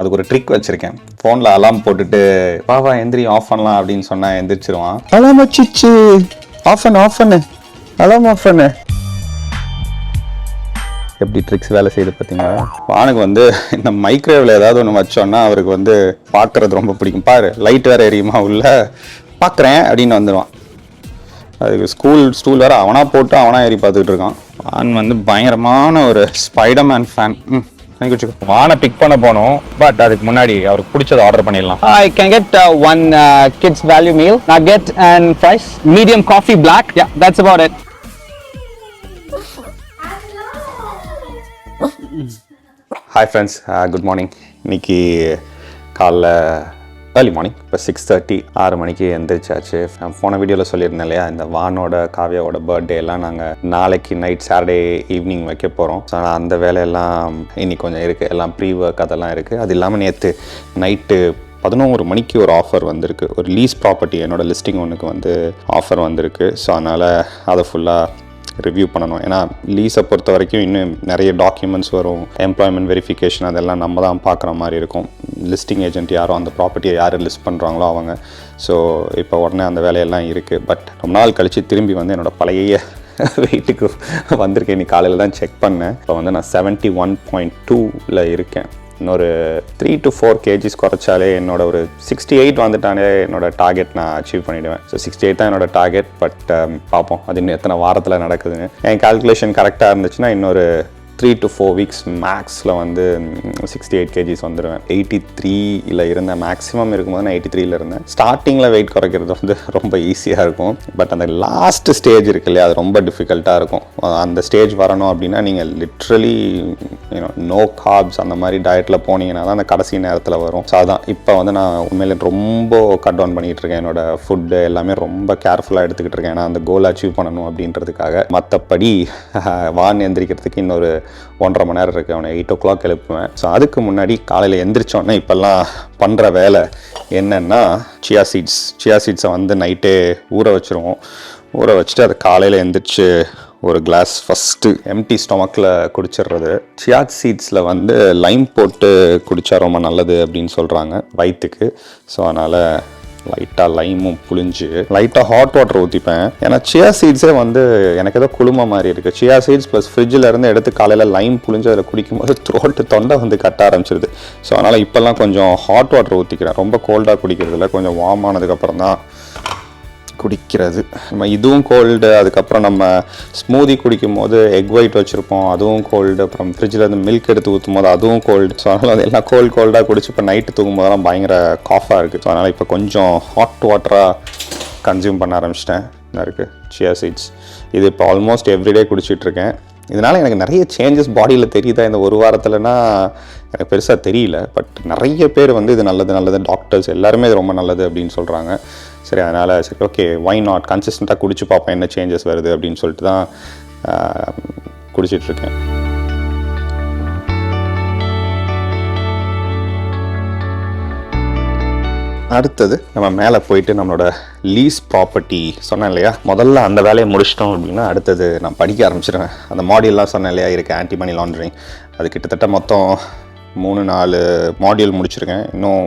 அதுக்கு ஒரு ட்ரிக் வச்சிருக்கேன். ஃபோனில் அலாம் போட்டுட்டு வா எந்திரி ஆஃப் பண்ணலாம் அப்படின்னு சொன்னால் எந்திரிச்சிருவான். அலாம் வச்சிச்சு, ஆஃப் பண்ணு, அலாம் ஆஃப் பண்ணு. எப்படி ட்ரிக்ஸ் வேலை செய்யுது பார்த்தீங்களா? வானுக்கு வந்து இந்த மைக்ரோவேவில் ஏதாவது ஒன்று வச்சோன்னா அவருக்கு வந்து பார்க்குறது ரொம்ப பிடிக்கும். பாரு லைட் வேறு எரியுமா உள்ள, பார்க்குறேன் அப்படின்னு வந்துடுவான். அதுக்கு ஸ்டூல் வேறு அவனாக போட்டு அவனாக ஏறி பார்த்துக்கிட்டு இருக்கான். வான் வந்து பயங்கரமான ஒரு ஸ்பைடர்மேன் ஃபேன். வானை பிக் பண்ண போனோம், பட் அதுக்கு முன்னாடி அவருக்கு பிடிச்சதை ஆர்டர் பண்ணிடலாம். I can get one kids value meal, nugget and fries, medium coffee black. Yeah, that's about it. Hi friends, good morning. இன்னைக்கு காலைல ஏர்லி மார்னிங், இப்போ 6:30 6 மணிக்கு எந்திரிச்சாச்சு. நான் போன வீடியோவில் சொல்லியிருந்தேன் இல்லையா, இந்த வானோட காவியாவோட பர்த்டே எல்லாம் நாங்கள் நாளைக்கு நைட் சாட்டர்டே ஈவினிங் வைக்க போகிறோம். ஸோ அந்த வேலையெல்லாம் இன்னைக்கு கொஞ்சம் இருக்குது, எல்லாம் ப்ரீ ஒர்க் அதெல்லாம் இருக்குது. அது இல்லாமல் நேற்று நைட்டு 11 மணிக்கு ஒரு ஆஃபர் வந்திருக்கு. ஒரு லீஸ் ப்ராப்பர்ட்டி என்னோட லிஸ்டிங் ஒன்றுக்கு வந்து ஆஃபர் வந்திருக்கு. ஸோ அதனால் அதை ஃபுல்லாக ரிவ்யூ பண்ணணும். ஏன்னா லீஸை பொறுத்த வரைக்கும் இன்னும் நிறைய டாக்குமெண்ட்ஸ் வரும், எம்ப்ளாய்மெண்ட் வெரிஃபிகேஷன் அதெல்லாம் நம்ம தான் பார்க்குற மாதிரி இருக்கும். லிஸ்டிங் ஏஜென்ட் யாரும் அந்த ப்ராப்பர்ட்டியை யார் லிஸ்ட் பண்ணுறாங்களோ அவங்க. ஸோ இப்போ உடனே அந்த வேலையெல்லாம் இருக்குது. பட் ரொம்ப நாள் கழித்து திரும்பி வந்து என்னோடய பழைய வெயிட்டுக்கு வந்திருக்கேன். இன்னைக்கு காலையில் தான் செக் பண்ணேன். இப்போ வந்து நான் 71.2 இருக்கேன். இன்னொரு 3 to 4 kgs குறைச்சாலே என்னோட ஒரு 68 வந்துட்டாலே என்னோட டார்கெட் நான் அச்சீவ் பண்ணிவிடுவேன். ஸோ 68 தான் என்னோட டார்கெட். பட் பார்ப்போம் அது இன்னும் எத்தனை வாரத்தில் நடக்குதுன்னு. என் கால்குலேஷன் கரெக்டாக இருந்துச்சுன்னா இன்னொரு 3 to 4 weeks மேக்ஸில் வந்து 68 kgs வந்துடுவேன். 83 இருந்தேன், மேக்ஸிமம் இருக்கும்போது நான் 83 இருந்தேன். ஸ்டார்டிங்கில் வெயிட் குறைக்கிறது வந்து ரொம்ப ஈஸியாக இருக்கும். பட் அந்த லாஸ்ட் ஸ்டேஜ் இருக்கு இல்லையா, அது ரொம்ப டிஃபிகல்ட்டாக இருக்கும். அந்த ஸ்டேஜ் வரணும் அப்படின்னா நீங்கள் லிட்ரலி நோ கார்ப்ஸ் அந்த மாதிரி டயட்டில் போனீங்கன்னா தான் அந்த கடைசி நேரத்தில் வரும். ஸோ அதான் இப்போ வந்து நான் உண்மையிலே ரொம்ப கட் டவுன் பண்ணிகிட்டு இருக்கேன். என்னோடய ஃபுட்டு எல்லாமே ரொம்ப கேர்ஃபுல்லாக எடுத்துக்கிட்டு இருக்கேன். ஏன்னா அந்த கோல் அச்சீவ் பண்ணணும் அப்படின்றதுக்காக. மற்றபடி வான் எந்திரிக்கிறதுக்கு இன்னொரு 1.5 மணி நேரம் இருக்குது. அவனை 8 o'clock எழுப்புவேன். ஸோ அதுக்கு முன்னாடி காலையில் எந்திரிச்சோன்னே இப்போல்லாம் பண்ணுற வேலை என்னென்னா, சியா சீட்ஸை வந்து நைட்டே ஊற வச்சுருவோம். ஊற வச்சுட்டு அதை காலையில் எந்திரிச்சு ஒரு கிளாஸ் ஃபஸ்ட்டு எம்டி ஸ்டொமக்கில் குடிச்சிடுறது. சியா சீட்ஸில் வந்து லைம் போட்டு குடித்தா ரொம்ப நல்லது அப்படின்னு சொல்கிறாங்க வயிற்றுக்கு. ஸோ அதனால் லைட்டாக லைமும் புளிஞ்சு லைட்டாக ஹாட் வாட்டர் ஊற்றிப்பேன். ஏன்னா சியா சீட்ஸே வந்து எனக்கு ஏதோ குளுமை மாதிரி இருக்குது. சியா சீட்ஸ் ப்ளஸ் ஃப்ரிட்ஜில் இருந்து எடுத்து காலையில் லைம் புளிஞ்சு அதில் குடிக்கும்போது தொண்டை வந்து கட்ட ஆரம்பிச்சிருது. ஸோ அதனால் இப்போல்லாம் கொஞ்சம் ஹாட் வாட்டர் ஊற்றிக்கிறேன். ரொம்ப கோல்டாக குடிக்கிறதில்ல, கொஞ்சம் வார்ம் ஆனதுக்கப்புறம் தான் குடிக்கிறது. நம்ம இதுவும் கோல்டு. அதுக்கப்புறம் நம்ம ஸ்மூதி குடிக்கும் போது எக் ஒயிட் வச்சுருப்போம், அதுவும் கோல்டு. அப்புறம் ஃப்ரிட்ஜில் இருந்து மில்க் எடுத்து ஊற்றும் போது அதுவும் கோல்டு. ஸோ அதனால் அது எல்லாம் கோல்டாக குடிச்சு இப்போ நைட்டு தூங்கும் போதெல்லாம் பயங்கர காஃபாக இருக்குது. ஸோ அதனால் இப்போ கொஞ்சம் ஹாட் வாட்டராக கன்சியூம் பண்ண ஆரம்பிச்சிட்டேன். இதாக இருக்குது சியா சீட்ஸ். இது இப்போ ஆல்மோஸ்ட் எவ்ரிடே குடிச்சிட்ருக்கேன். இதனால் எனக்கு நிறைய சேஞ்சஸ் பாடியில் தெரியுதா இந்த ஒரு வாரத்தில்னா எனக்கு பெருசாக தெரியல. பட் நிறைய பேர் வந்து இது நல்லது, டாக்டர்ஸ் எல்லாருமே இது ரொம்ப நல்லது அப்படின்னு சொல்கிறாங்க. சரி, அதனால் சரி ஓகே, வை நாட் கன்சிஸ்டண்ட்டாக குடிச்சு பார்ப்பேன் என்ன சேஞ்சஸ் வருது அப்படின்னு சொல்லிட்டு தான் குடிச்சிட்ருக்கேன். அடுத்தது நம்ம மேலே போயிட்டு நம்மளோட லீஸ் ப்ராப்பர்ட்டி சொன்னேன் இல்லையா, முதல்ல அந்த வேலையை முடிச்சிட்டோம் அப்படின்னா அடுத்தது நான் படிக்க ஆரம்பிச்சிடுவேன். அந்த மாடியூல்லாம் சொன்னேன் இல்லையா இருக்குது, ஆன்டி மணி லாண்ட்ரிங். அது கிட்டத்தட்ட மொத்தம் 3-4 மாடியூல் முடிச்சிருக்கேன். இன்னும்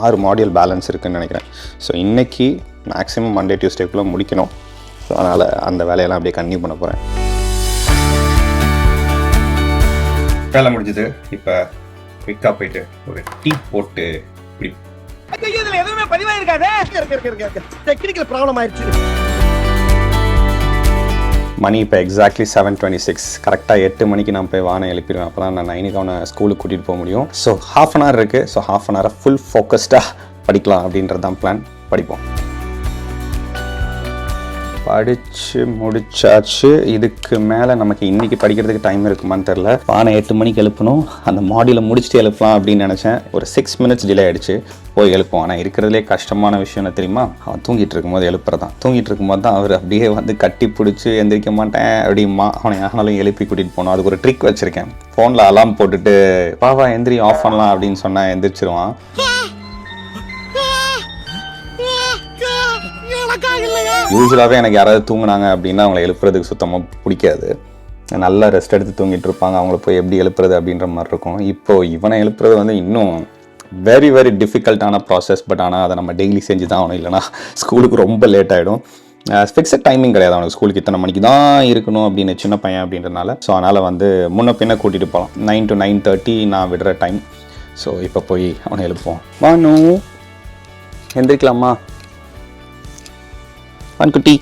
6 மாடியூல் பேலன்ஸ் இருக்குதுன்னு நினைக்கிறேன். ஸோ இன்றைக்கி மேக்ஸிமம் மண்டே டியூஸ்டேக்குள்ளே முடிக்கணும். ஸோ அதனால் அந்த வேலையெல்லாம் அப்படியே கன்டினியூ பண்ண போகிறேன். வேலை முடிஞ்சது. இப்போ குயிக்காக போயிட்டு ஒரு டீ போட்டு குடிப்போம். எதுவுமே பதிவாயிருக்காதே, டெக்னிக்கல் ப்ராப்ளம் ஆயிடுச்சு. மணி இப்போ எக்ஸாக்ட்லி 7:26. கரெக்டாக 8 மணிக்கு நான் போய் வானை எழுப்பிடுவேன். அப்போ தான் நான் 9க்கு அவனை ஸ்கூலுக்கு கூட்டிகிட்டு போக முடியும். ஸோ ½ an hour இருக்குது. ஸோ ½ an hour ஃபுல் ஃபோக்கஸ்டாக படிக்கலாம் அப்படின்றது தான் பிளான். படிப்போம். படித்து முடிச்சாச்சு. இதுக்கு மேலே நமக்கு இன்றைக்கி படிக்கிறதுக்கு டைம் இருக்குமான்னு தெரில. வானை 8 மணிக்கு எழுப்பணும். அந்த மாடியில் முடிச்சுட்டு எழுப்பலாம் அப்படின்னு நினச்சேன். ஒரு 6 minutes டிலே ஆகிடுச்சு. போய் எழுப்போம். ஆனால் இருக்கிறதுலே கஷ்டமான விஷயம் என்ன தெரியுமா, அவன் தூங்கிட்டு இருக்கும்போது எழுப்புறதான். தூங்கிட்டு இருக்கும்போது தான் அவர் அப்படியே வந்து கட்டி பிடிச்சி எந்திரிக்க மாட்டேன் அப்படிமா அவனை யாருனாலும் எழுப்பி கூட்டிகிட்டு போகணும். அதுக்கு ஒரு ட்ரிக் வச்சுருக்கேன். ஃபோனில் அலாம் போட்டுட்டு வா எந்திரி ஆஃப் பண்ணலாம் அப்படின்னு சொன்னால் எந்திரிச்சிருவான். யூஸ்வலாகவே எனக்கு யாராவது தூங்கினாங்க அப்படின்னா அவங்கள எழுப்புறதுக்கு சுத்தமாக பிடிக்காது. நல்லா ரெஸ்ட் எடுத்து தூங்கிட்டு இருப்பாங்க. அவங்கள போய் எப்படி எழுப்புறது அப்படின்ற மாதிரி இருக்கும். இப்போது இவனை எழுப்புறது வந்து இன்னும் வெரி வெரி டிஃபிகல்ட்டான ப்ராசஸ். பட் ஆனால் அதை நம்ம டெய்லி செஞ்சு தான் ஆகணும், இல்லைனா ஸ்கூலுக்கு ரொம்ப லேட் ஆகிடும். ஃபிக்ஸட் டைமிங் கிடையாது அவனுக்கு, ஸ்கூலுக்கு இத்தனை மணிக்கு தான் இருக்கணும் அப்படின்னு, சின்ன பையன் அப்படின்றதுனால. ஸோ அதனால் வந்து முன்ன பின்ன கூட்டிகிட்டு போகலாம். 9 to 9:30 நான் விடுற டைம். ஸோ இப்போ போய் அவனை எழுப்போம். வானு எந்திரிக்கலாமா? குட்டி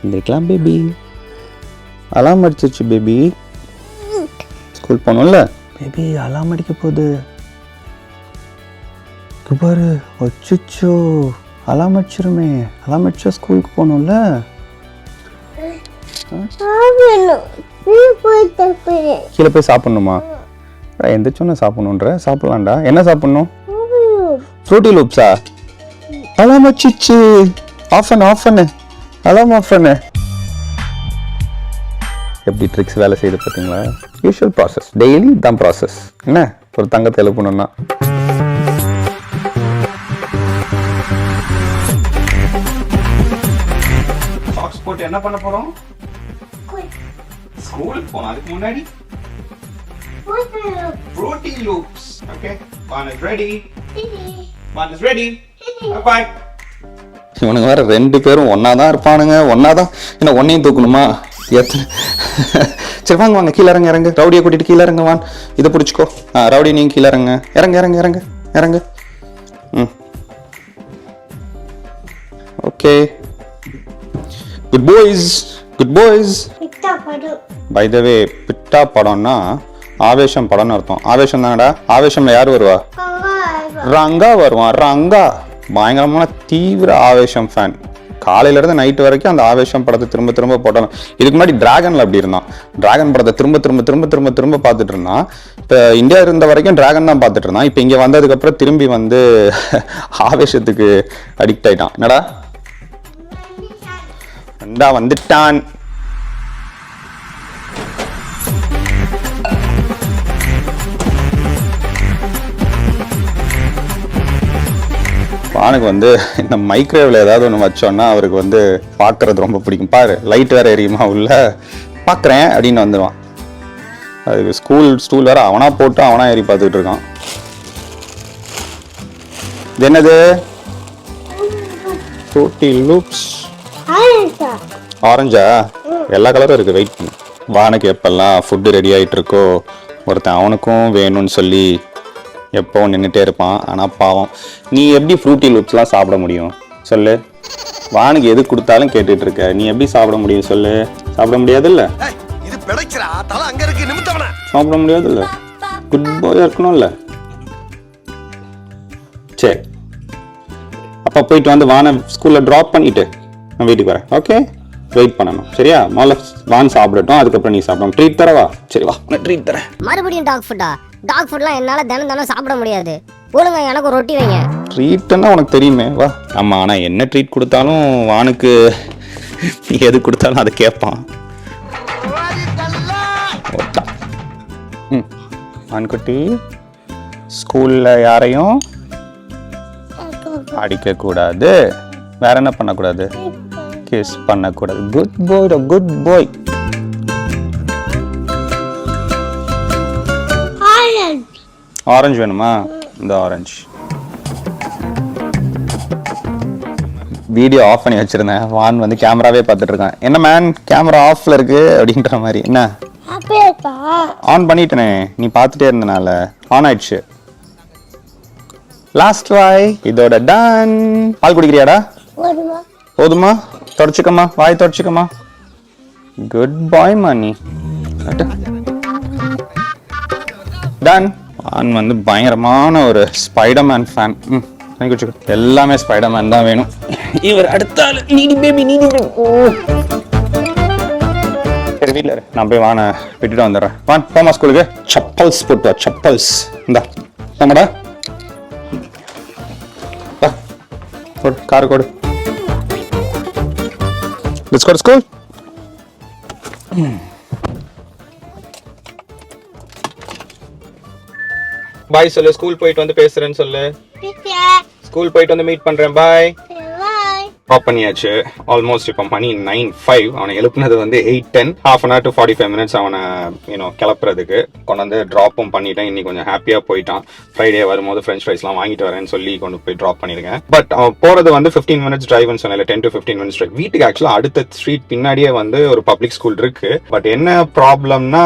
எந்திரிக்கலாம் பேபி. அலாம் அடிச்சிருச்சு பேபி. ஸ்கூல் போகணும்ல பேபி, அலாம் அடிக்க போகுது பாரு. அச்சோ அலாம் அடிச்சிருமே. அலாம் அடிச்சா ஸ்கூலுக்கு போகணும்ல. கீழே போய் சாப்பிட்ணுமா? எந்திரிச்சோன்னு சாப்பிடணுன்ற. சாப்பிடலாம்டா. என்ன சாப்பிடணும்? ஃப்ரூட்டி லூப்ஸா? அலாம் அடிச்சிச்சு. ஆஃப் பண்ணு அலாம் ஆஃப் பண்ணு. எப்படி ட்ரிக்ஸ் வேலை செய்யுது பார்த்தீங்களா? யூஷுவல் ப்ராசஸ், டெய்லி தான் ப்ராசஸ். என்ன ஒரு தங்கத்தை எழுப்பணும்னா. சாக்ஸ் போட்டு என்ன பண்ண போறோம்? ஸ்கூல் போறோம். அதுக்கு முன்னாடி Fruity Loops. Okay, one is ready. One is ready. Bye. இவனுங்க வேற 2 பேரும் ஒன்னா தான் இருப்பானுங்க. ஒன்னா தான் என்ன ஒன்னையும் தூக்கணுமா? சரி வாங்க கீழே இறங்க. ரவுடியை கூட்டிட்டு கீழே இறங்க. வான் இதை பிடிச்சிக்கோ. ரவுடி நீங்க கீழே இறங்க. Okay, good boys. By the way, பிட்டா படம்னா ஆவேசம் படம்னு அர்த்தம். ஆவேசம் தானடா. ஆவேசம்ல யார் வருவா? ரங்கா வருவான். ரங்கா பயங்கரமான தீவிர ஆவேசம் ஃபேன். காலையில இருந்து நைட்டு வரைக்கும் அந்த ஆவேசம் படத்தை திரும்ப போட்டோம். இதுக்கு முன்னாடி டிராகன்ல அப்படி இருந்தான். டிராகன் படத்தை திரும்ப பார்த்துட்டு இருந்தான். இப்போ இந்தியா இருந்த வரைக்கும் டிராகன் தான் பார்த்துட்டு இருந்தான். இப்போ இங்க வந்ததுக்கு அப்புறம் திரும்பி வந்து ஆவேசத்துக்கு அடிக்ட் ஆயிட்டான். என்னடா வந்துட்டான். வானுக்கு வந்து இந்த மைக்ரோவேவ்ல ஏதாவது ஒன்று வச்சோன்னா அவருக்கு வந்து பார்க்கறது ரொம்ப பிடிக்கும். பாரு லைட் வேற எரியுமா உள்ள, பார்க்குறேன் அப்படின்னு வந்துடுவான். அதுக்கு ஸ்டூல் வேற அவனா போட்டு அவனா ஏறி பார்த்துக்கிட்டு இருக்கான். இது என்னது? Froot Loops. ஆரஞ்சா? எல்லா கலரும் இருக்கு. வெயிட் பண்ணு. வானுக்கு எப்பெல்லாம் ஃபுட்டு ரெடி ஆகிட்டு இருக்கோ ஒருத்தன் அவனுக்கும் வேணும்னு சொல்லி எப்போ நின்றுட்டே இருப்பான். ஆனால் பாவம், நீ எப்படி ஃப்ரூட்டி லூப்ஸ்லாம் சாப்பிட முடியும் சொல்லு? வானுக்கு எது கொடுத்தாலும் கேட்டுட்டு இருக்க, நீ எப்படி சாப்பிட முடியும் சொல்லு? சாப்பிட முடியாதுல்ல. சாப்பிட முடியாதுல்ல. குட் பாயா இருக்கணும்ல. சரி, அப்போ போயிட்டு வந்து வானை ஸ்கூலில் ட்ராப் பண்ணிட்டு நான் வீட்டுக்கு வரேன். ஓகே, வெயிட் பண்ணணும் சரியா? முதல்ல வான் சாப்பிடட்டும், அதுக்கப்புறம் நீ சாப்பிடணும். ட்ரீட் தரவா? சரி வா, நான் ட்ரீட் தரேன். மறுபடியும் டாக் ஃபுட்டா? டாக் ஃபுட்லாம் என்னால தினம் சாப்பிட முடியாது. ஒழுங்கா எனக்கு ஒரு ரொட்டி வைங்க. ட்ரீட்னா உனக்கு தெரியுமே, வா. ஆமா, ஆனா என்ன ட்ரீட் கொடுத்தாலும் வானுக்கு எது கொடுத்தாலும் அதை கேட்பான். வான்குட்டி, ஸ்கூல்ல யாரையும் அடிக்க கூடாது. வேற என்ன பண்ணக்கூடாது? கிஸ் பண்ணக்கூடாது. குட் பாய், குட் பாய். ஆரஞ்சு வேணுமா? இந்த ஆரஞ்சு. வீடியோ ஆஃப் பண்ணி வச்சிருந்தேன். வான் வந்து கேமராவே பார்த்துட்டு இருக்கான். என்ன மேன், கேமரா ஆஃப்ல இருக்கு அப்படின்ற மாதிரி. என்ன ஆன் பண்ணிட்டேனே, நீ பார்த்துட்டே இருந்தனால ஆன் ஆயிடுச்சு. லாஸ்ட் வாய் இதோட டன். பால் குடிக்கிறியாடா? போதுமா? தொடச்சுக்கம்மா, வாய் தொடச்சுக்கம்மா. குட் பாய் மணி. டன். வான் வந்து பயங்கரமான ஒரு ஸ்பைடர்மேன் ஃபேன். எல்லாமே ஸ்பைடர்மேன் தான் வேணும். இவர் அடுத்த ஆளு. Needi baby, Needi baby. சரி வீட்டில் இரு, நான் போய் வானை விட்டுட்டு வந்துடுறேன். வான் போமா ஸ்கூலுக்கு. சப்பல்ஸ் போட்டு வா, சப்பல்ஸ். இந்தா ஆமாடா, வா கொடு, கார் கொடு. Let's go to school. Bye சொல்லு. ஸ்கூல் போயிட்டு வந்து பேசுறேன்னு சொல்லு. ஸ்கூல் போயிட்டு வந்து மீட் பண்றேன். பாய். ட்ராப் பண்ணியாச்சு. ஆல்மோஸ்ட் இப்போ மணி 9:05. அவனை எழுப்புனது வந்து 8:10. ½ hour to 45 minutes அவனை கிளப்புறதுக்கு கொண்டு வந்து ட்ராப்பும் பண்ணிட்டேன். இன்னைக்கு கொஞ்சம் ஹாப்பியாக போயிட்டான். ஃப்ரைடே வரும்போது ஃப்ரெஞ்ச் ஃப்ரைஸ்லாம் வாங்கிட்டு வரேன்னு சொல்லி கொண்டு போய் ட்ராப் பண்ணியிருக்கேன். பட் அவன் போகிறது வந்து 15 minutes டிரைவ்னு சொன்னேன், 10 to 15 minutes டிரைவ். வீட்டுக்கு ஆக்சுவலாக அடுத்த ஸ்ட்ரீட் பின்னாடியே வந்து ஒரு பப்ளிக் ஸ்கூல் இருக்கு. பட் என்ன ப்ராப்ளம்னா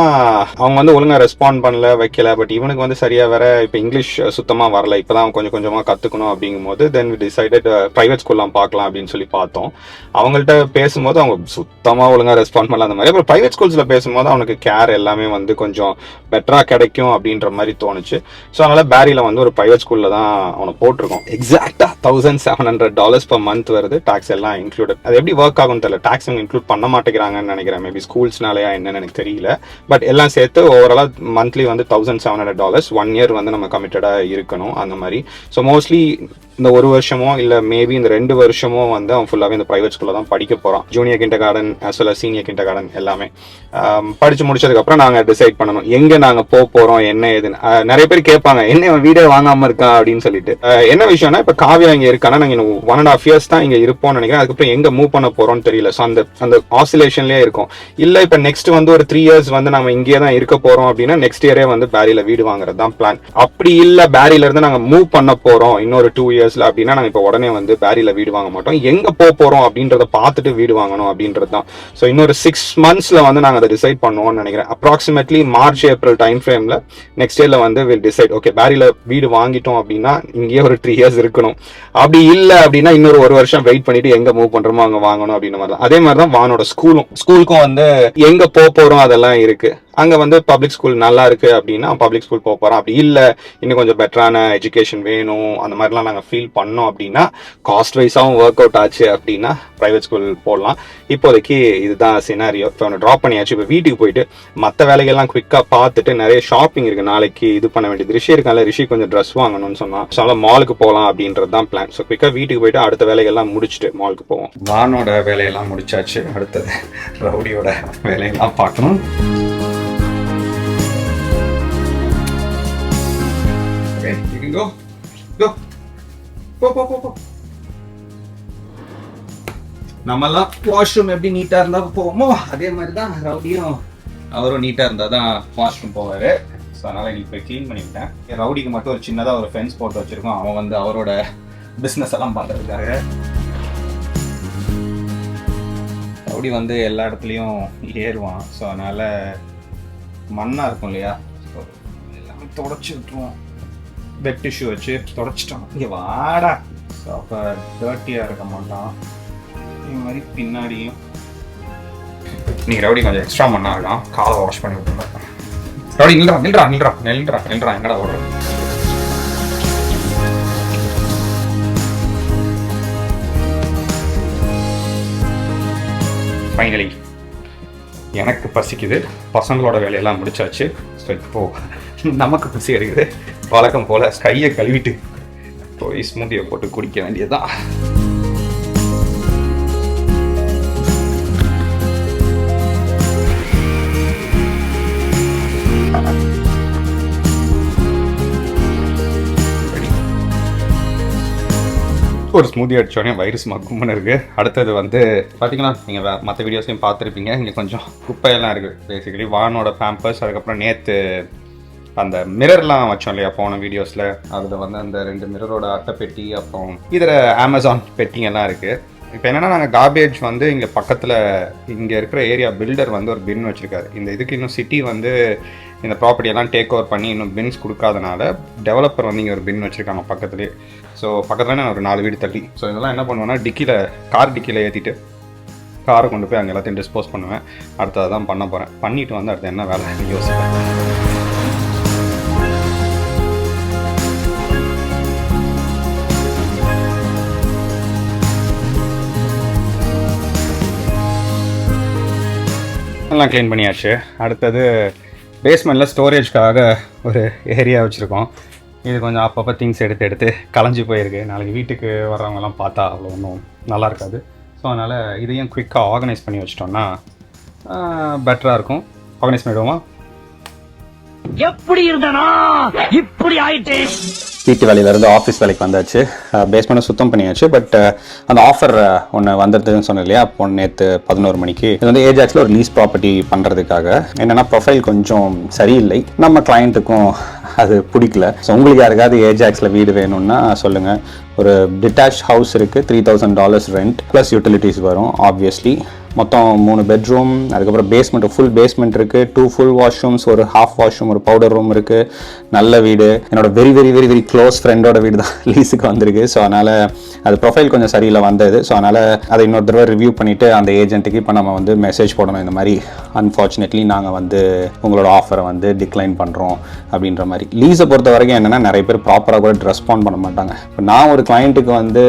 அவங்க வந்து ஒழுங்காக ரெஸ்பாண்ட் பண்ணல, வைக்கல. பட் இவனுக்கு வந்து சரியாக வேற இப்போ இங்கிலீஷ் சுத்தமாக வரல. இப்போ தான் கொஞ்சம் கொஞ்சமாக கற்றுக்கணும் அப்படிங்கும்போது தென் வி டிசைடட் ப்ரைவேட் ஸ்கூல்லாம் பார்க்கலாம் அப்படின்னு சொல்லி பார்த்தோம். அவங்கள்ட்ட பேசும்போது அவங்க சுத்தமாக ஒழுங்காக ரெஸ்பாண்ட் பண்ணல அந்த மாதிரி. அப்புறம் ப்ரைவேட் ஸ்கூல்ஸில் பேசும்போது அவனுக்கு கேர் எல்லாமே வந்து கொஞ்சம் பெட்டராக கிடைக்கும் அப்படின்ற மாதிரி தோணுச்சு. ஸோ அதனால் பேரியில் வந்து ஒரு ப்ரைவேட் ஸ்கூலில் தான் அவனை போட்டிருக்கோம். எக்ஸாக்டாக $1,700 per month வருது, டாக்ஸ் எல்லாம் இன்க்ளூடட். அது எப்படி ஒர்க் ஆகும்னு தெரியல, டாக்ஸ் இன்க்ளூட் பண்ண மாட்டேங்கிறாங்கன்னு நினைக்கிறேன். மேபி ஸ்கூல்ஸ்னாலயா என்னன்னு எனக்கு தெரியல. பட் எல்லாம் சேர்த்து ஓவராலாக மந்த்லி வந்து $1,700. 1 year வந்து நம்ம கமிட்டடாக இருக்கணும் அந்த மாதிரி. ஸோ மோஸ்ட்லி இந்த 1 வருஷமோ இல்லை மேபி இந்த 2 வருஷமோ வந்து அவன் ஃபுல்லாகவே இந்த ப்ரைவேட் ஸ்கூலில் தான் படிக்க போகிறான். Junior kinder garden as well as senior kinder garden எல்லாமே படித்து முடிச்சதுக்கப்புறம் நாங்கள் டிசைட் பண்ணணும் எங்கே நாங்கள் போகிறோம் என்ன ஏதுன்னு. நிறைய பேர் கேட்பாங்க என்ன வீடே வாங்காமல் இருக்கான் அப்படின்னு சொல்லிட்டு. என்ன விஷயம்னா இப்போ காவியா இங்கே இருக்கானா, நாங்கள் இன்னும் 1.5 years தான் இங்கே இருப்போம்னு நினைக்கிறேன். அதுக்கப்புறம் எங்கே மூவ் பண்ண போகிறோம்னு தெரியல. ஸோ அந்த ஆசிலேஷன்லேயே இருக்கும். இல்லை இப்போ நெக்ஸ்ட் வந்து ஒரு 3 years வந்து நம்ம இங்கே தான் இருக்க போகிறோம் அப்படின்னா நெக்ஸ்ட் இயரே வந்து பேரியில் வீடு வாங்குறது தான் பிளான். அப்படி இல்லை பேரியில இருந்து நாங்கள் மூவ் பண்ண போகிறோம் இன்னொரு 2 years அப்படின்னா நாங்கள் இப்போ உடனே வந்து பேரியில வீடு வாங்க மாட்டோம். எங்க போறோம் அப்படின்றத பார்த்துட்டு வீடு வாங்கணும் அப்படின்றது தான். ஸோ இன்னொரு 6 monthsல வந்து நாங்கள் அதை டிசைட் பண்ணுவோம்னு நினைக்கிறேன். அப்ராக்சிமேட்லி மார்ச் ஏப்ரல் டைம் ஃப்ரேம்ல நெக்ஸ்ட் இயர்ல வந்து வில் டிசைட். ஓகே பேரியில வீடு வாங்கிட்டோம் அப்படின்னா இங்கேயே ஒரு 3 years இருக்கணும். அப்படி இல்லை அப்படின்னா இன்னொரு 1 வருஷம் வெயிட் பண்ணிட்டு எங்க மூவ் பண்றோமோ அங்க வாங்கணும் அப்படின்ற மாதிரி தான். அதே மாதிரி தான் வானோட ஸ்கூலுக்கும் வந்து எங்க போறோம் அதெல்லாம் இருக்கு. அங்கே வந்து பப்ளிக் ஸ்கூல் நல்லா இருக்கு அப்படின்னா பப்ளிக் ஸ்கூல் போகிறோம். அப்படி இல்லை இன்னும் கொஞ்சம் பெட்டரான எஜுகேஷன் வேணும் அந்த மாதிரிலாம் நாங்கள் ஃபீல் பண்ணோம் அப்படின்னா காஸ்ட் வைஸாகவும் ஒர்க் அவுட் ஆச்சு அப்படின்னா ப்ரைவேட் ஸ்கூல் போடலாம். இப்போதைக்கு இதுதான் சினாரியோ. இப்போ ஒன்று ட்ராப் பண்ணியாச்சு. இப்போ வீட்டுக்கு போயிட்டு மற்ற வேலைகள்லாம் குவிக்காக பார்த்துட்டு நிறைய ஷாப்பிங் இருக்குது. நாளைக்கு இது பண்ண வேண்டியது. ரிஷி இருக்கால, ரிஷி கொஞ்சம் ட்ரெஸ் வாங்கணும்னு சொன்னால் ஸோ அதனால் மாலுக்கு போகலாம் அப்படின்றது தான் பிளான். ஸோ குவிக்காக வீட்டுக்கு போயிட்டு அடுத்த வேலைகள்லாம் முடிச்சுட்டு மாலுக்கு போவோம். வானோட வேலையெல்லாம் முடிச்சாச்சு. அடுத்தது ரவுடியோட வேலையெல்லாம் பார்க்கணும். Go. நம்மெல்லாம் வாஷ்ரூம் எப்படி நீட்டா இருந்தா போவோமோ அதே மாதிரி தான் ரவுடியும் அவரும் நீட்டா இருந்தா தான் வாஷ்ரூம் போவாரு. ஸோ அதனால இன்னைக்கு போய் க்ளீன் பண்ணிவிட்டேன். ரவுடிக்கு மட்டும் ஒரு சின்னதாக ஒரு ஃபென்ஸ் போட்டு வச்சிருக்கோம். அவன் வந்து அவரோட பிஸ்னஸ் எல்லாம் பண்ணுறதுக்காக. ரவுடி வந்து எல்லா இடத்துலையும் ஏறுவான். ஸோ அதனால மண்ணாக இருக்கும் இல்லையா, ஸோ எல்லாமே தொடச்சி விட்டுருவோம். பெட் டிஷ்யூ வச்சு தொடச்சிட்டோம். இங்கே வாடா. ஸோ அப்போ டர்ட்டியாக இருக்க மாட்டான். இது மாதிரி பின்னாடியும் நீ ரவுடி கொஞ்சம் எக்ஸ்ட்ரா மண்ணாகலாம். காலை வாஷ் பண்ணி விட்டுருந்தா ரவுடி நில்றா எங்கடா ஓடுற. ஃபைனலி எனக்கு பசிக்குது. பசங்களோட வேலையெல்லாம் முடிச்சாச்சு. ஸோ இப்போது நமக்கு பசி எடுக்குது. வழக்கம் போல் கையை கழுவிட்டு போய் ஸ்மூத்தியை போட்டு குடிக்க வேண்டியதுதான். ஒரு ஸ்மூத்தி அடித்தோடனே வயிறு கும்பன்னு இருக்குது. அடுத்தது வந்து பார்த்தீங்கன்னா நீங்கள் மற்ற வீடியோஸையும் பார்த்துருப்பீங்க. இங்கே கொஞ்சம் குப்பையெல்லாம் இருக்குது. பேசிக்கலி வானோட பேம்பர்ஸ், அதுக்கப்புறம் நேற்று அந்த மிரர்லாம் வச்சோம் இல்லையா போன வீடியோஸில், அதில் வந்து அந்த 2 மிரரோட அட்டை பெட்டி, அப்புறம் இதில் அமேசான் பெட்டிங்கெல்லாம் இருக்குது. இப்போ என்னென்னா நாங்கள் கார்பேஜ் வந்து இங்கே பக்கத்தில் இங்கே இருக்கிற ஏரியா பில்டர் வந்து ஒரு பின் வச்சுருக்காரு. இந்த இதுக்கு இன்னும் சிட்டி வந்து இந்த ப்ராப்பர்ட்டியெல்லாம் டேக் ஓவர் பண்ணி இன்னும் பின்ஸ் கொடுக்காதனால டெவலப்பர் வந்து இங்கே ஒரு பின் வச்சுருக்காங்க பக்கத்துலேயே. ஸோ பக்கத்தில் ஒரு 4 வீடு தள்ளி. ஸோ இதெல்லாம் என்ன பண்ணுவேன்னா கார் டிக்கியில் ஏற்றிட்டு காரை கொண்டு போய் அங்கே எல்லாத்தையும் டிஸ்போஸ் பண்ணுவேன். அடுத்தது தான் பண்ண போகிறேன். பண்ணிவிட்டு வந்து அடுத்து என்ன வேலை யோசிப்பேன். எல்லாம் க்ளீன் பண்ணியாச்சு. அடுத்தது பேஸ்மெண்ட்டில் ஸ்டோரேஜ்க்காக ஒரு ஏரியா வச்சுருக்கோம். இது கொஞ்சம் அப்பப்போ திங்ஸ் எடுத்து கலைஞ்சி போயிருக்கு. நாளைக்கு வீட்டுக்கு வர்றவங்கலாம் பார்த்தா அவ்வளோ ஒன்றும் நல்லா இருக்காது. ஸோ அதனால் இதையும் குயிக்காக ஆர்கனைஸ் பண்ணி வச்சிட்டோம்னா பெட்டராக இருக்கும். ஆர்கனைஸ் பண்ணிவிடுவோமா? எப்படி இருந்தனா இப்படி ஆயிட்டேன். வீட்டு வேலையிலேருந்து ஆஃபீஸ் வேலைக்கு வந்தாச்சு. பேஸ்மெண்ட்டை சுத்தம் பண்ணியாச்சு. பட் அந்த ஆஃபர் ஒன்று வந்துருதுன்னு சொன்னேன் இல்லையா, அப்போ நேற்று 11 மணிக்கு. இது வந்து ஏஜாக்ஸில் ஒரு லீஸ் ப்ராப்பர்ட்டி பண்ணுறதுக்காக. என்னென்னா ப்ரொஃபைல் கொஞ்சம் சரியில்லை, நம்ம கிளைண்ட்டுக்கும் அது பிடிக்கல. ஸோ உங்களுக்கு யாருக்காவது ஏஜாக்ஸில் வீடு வேணும்னா சொல்லுங்கள். ஒரு டிட்டாச் ஹவுஸ் இருக்குது, $3,000 ரெண்ட் ப்ளஸ் யூட்டிலிட்டிஸ் வரும். ஆப்வியஸ்லி மொத்தம் 3 பெட்ரூம், அதுக்கப்புறம் பேஸ்மெண்ட், ஃபுல் பேஸ்மெண்ட் இருக்குது, 2 ஃபுல் வாஷ்ரூம்ஸ், ஒரு ஹாஃப் வாஷ்ரூம், ஒரு பவுடர் ரூம் இருக்குது. நல்ல வீடு. என்னோட very very very very close ஃப்ரெண்டோட வீடு தான் லீஸுக்கு வந்திருக்கு. ஸோ அதனால் அது ப்ரொஃபைல் கொஞ்சம் சரியில்லை வந்தது. ஸோ அதனால் அதை இன்னொரு தடவை ரிவ்யூ பண்ணிவிட்டு அந்த ஏஜென்ட்டுக்கு இப்போ நம்ம வந்து மெசேஜ் போடணும், இந்த மாதிரி அன்ஃபார்ச்சுனேட்லி நாங்கள் வந்து உங்களோட ஆஃபரை வந்து டிக்ளைன் பண்ணுறோம் அப்படின்ற மாதிரி. லீஸை பொறுத்த வரைக்கும் என்னென்னா, நிறைய பேர் ப்ராப்பராக கூட ரெஸ்பாண்ட் பண்ண மாட்டாங்க. இப்போ நான் ஒரு கிளைண்ட்டுக்கு வந்து